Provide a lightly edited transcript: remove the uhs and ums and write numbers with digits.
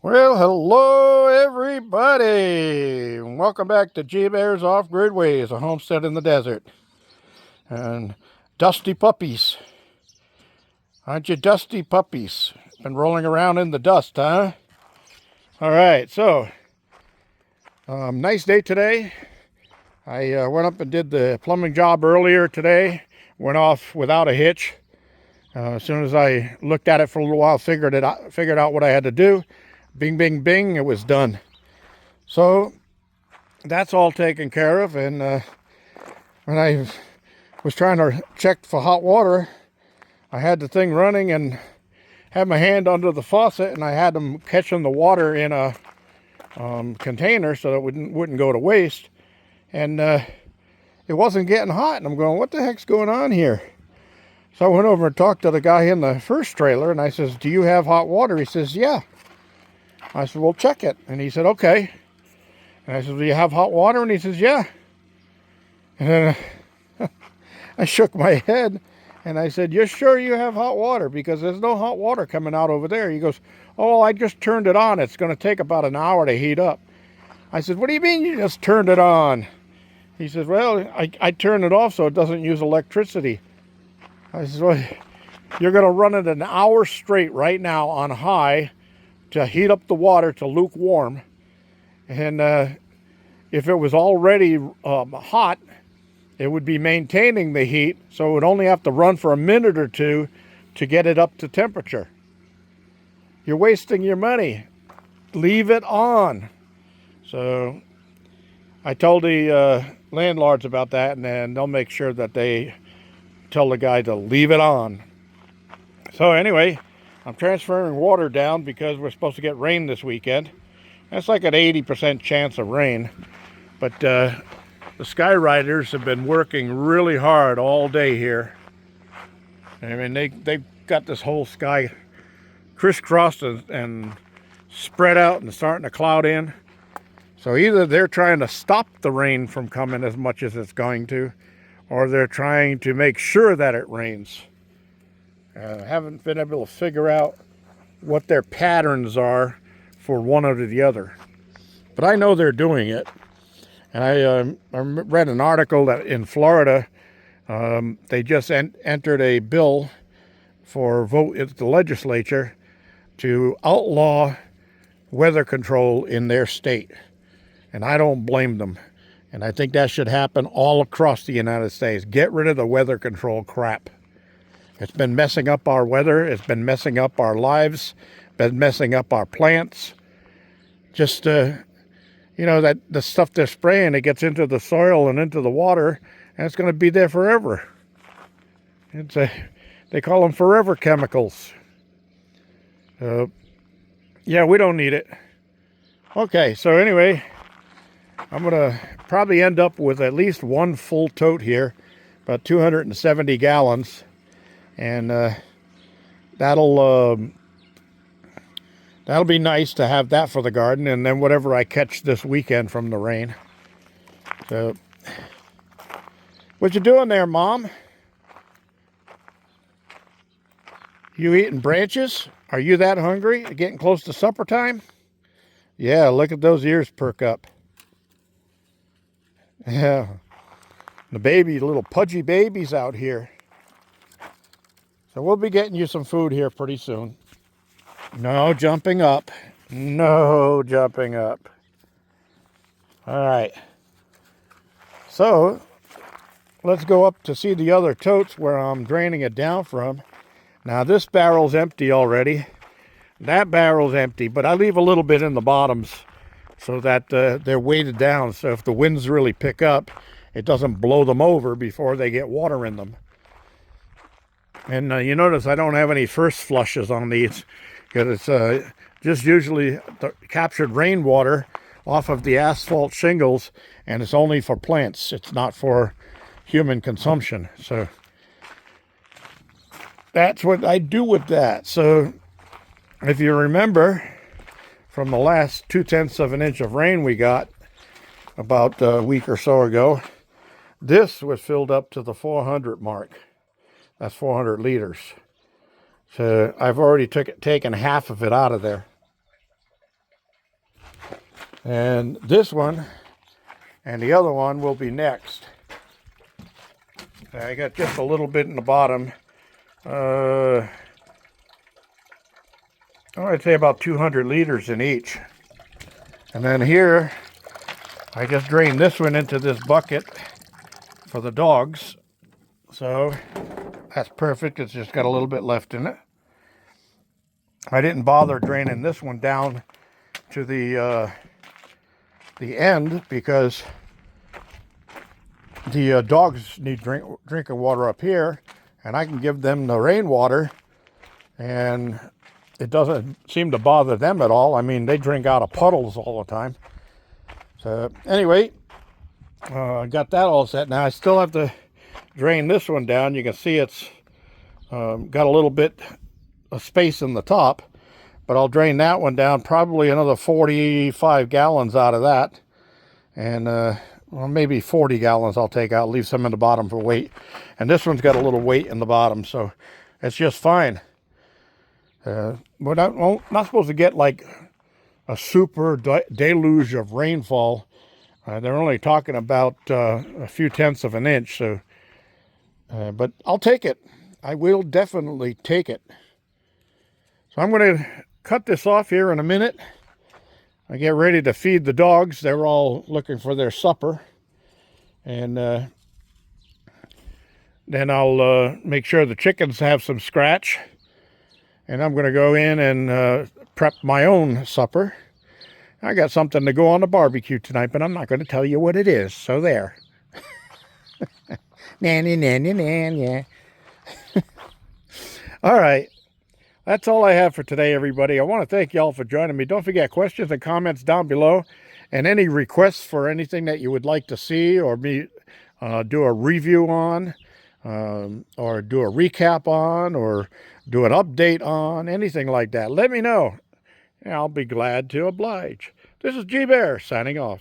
Well, hello everybody. Welcome back to G Bear's Off-Grid Ways, a homestead in the desert. And dusty puppies. Aren't you dusty puppies? Been rolling around in the dust, huh? All right, so nice day today. I went up and did the plumbing job earlier today. Went off without a hitch. As soon as I looked at it for a little while, figured out what I had to do. Bing, bing, bing, it was done. So that's all taken care of. And when I was trying to check for hot water, I had the thing running and had my hand under the faucet, and I had them catching the water in a container so that it wouldn't go to waste. And it wasn't getting hot, and I'm going, what the heck's going on here? So I went over and talked to the guy in the first trailer, and I says, do you have hot water? He says, yeah. I said, well, check it. And he said, okay. And I said, do you have hot water? And he says, yeah. And then I shook my head, and I said, you're sure you have hot water? Because there's no hot water coming out over there. He goes, oh, I just turned it on. It's going to take about an hour to heat up. I said, what do you mean you just turned it on? He says, well, I turned it off so it doesn't use electricity. I said, well, you're going to run it an hour straight right now on high to heat up the water to lukewarm. And if it was already hot, it would be maintaining the heat, so it would only have to run for a minute or two to get it up to temperature. You're wasting your money. Leave it on. So I told the landlords about that, and then they'll make sure that they tell the guy to leave it on. So anyway, I'm transferring water down because we're supposed to get rain this weekend. That's like an 80% chance of rain. But the Skyriders have been working really hard all day here. I mean, they've got this whole sky crisscrossed and spread out and starting to cloud in. So either they're trying to stop the rain from coming as much as it's going to, or they're trying to make sure that it rains. Haven't been able to figure out what their patterns are for one or the other. But I know they're doing it. And I read an article that in Florida, they just entered a bill for vote at the legislature to outlaw weather control in their state. And I don't blame them. And I think that should happen all across the United States. Get rid of the weather control crap. It's been messing up our weather. It's been messing up our lives. Been messing up our plants. Just, you know, that the stuff they're spraying, it gets into the soil and into the water, and it's going to be there forever. They call them forever chemicals. Yeah, we don't need it. Okay, so anyway, I'm going to probably end up with at least one full tote here, about 270 gallons. And that'll be nice to have that for the garden, and then whatever I catch this weekend from the rain. So, what you doing there, Mom? You eating branches? Are you that hungry? Getting close to supper time? Yeah, look at those ears perk up. Yeah, the little pudgy babies out here. So we'll be getting you some food here pretty soon. No jumping up. No jumping up. All right. So let's go up to see the other totes where I'm draining it down from. Now this barrel's empty already. That barrel's empty, but I leave a little bit in the bottoms so that they're weighted down. So if the winds really pick up, it doesn't blow them over before they get water in them. And you notice I don't have any first flushes on these because it's just usually the captured rainwater off of the asphalt shingles, and it's only for plants. It's not for human consumption. So that's what I do with that. So if you remember from the last 2/10 of an inch of rain we got about a week or so ago, this was filled up to the 400 mark. That's 400 liters. So I've already taken half of it out of there. And this one and the other one will be next. I got just a little bit in the bottom. I'd say about 200 liters in each. And then here, I just drained this one into this bucket for the dogs. So that's perfect. It's just got a little bit left in it. I didn't bother draining this one down to the end because the dogs need drinking water up here, and I can give them the rainwater, and it doesn't seem to bother them at all. I mean, they drink out of puddles all the time. So anyway, I got that all set. Now I still have to drain this one down. You can see it's got a little bit of space in the top, but I'll drain that one down, probably another 45 gallons out of that. And well, maybe 40 gallons I'll take out, leave some in the bottom for weight. And this one's got a little weight in the bottom, so it's just fine. We're not supposed to get like a super deluge of rainfall. They're only talking about a few tenths of an inch, so but I'll take it. I will definitely take it. So I'm going to cut this off here in a minute. I get ready to feed the dogs. They're all looking for their supper. And then I'll make sure the chickens have some scratch. And I'm going to go in and prep my own supper. I got something to go on the barbecue tonight, but I'm not going to tell you what it is. So there. Nanny, nanny, nanny, yeah. All right. That's all I have for today, everybody. I want to thank y'all for joining me. Don't forget, questions and comments down below, and any requests for anything that you would like to see or me do a review on, or do a recap on, or do an update on, anything like that. Let me know, and I'll be glad to oblige. This is G Bear signing off.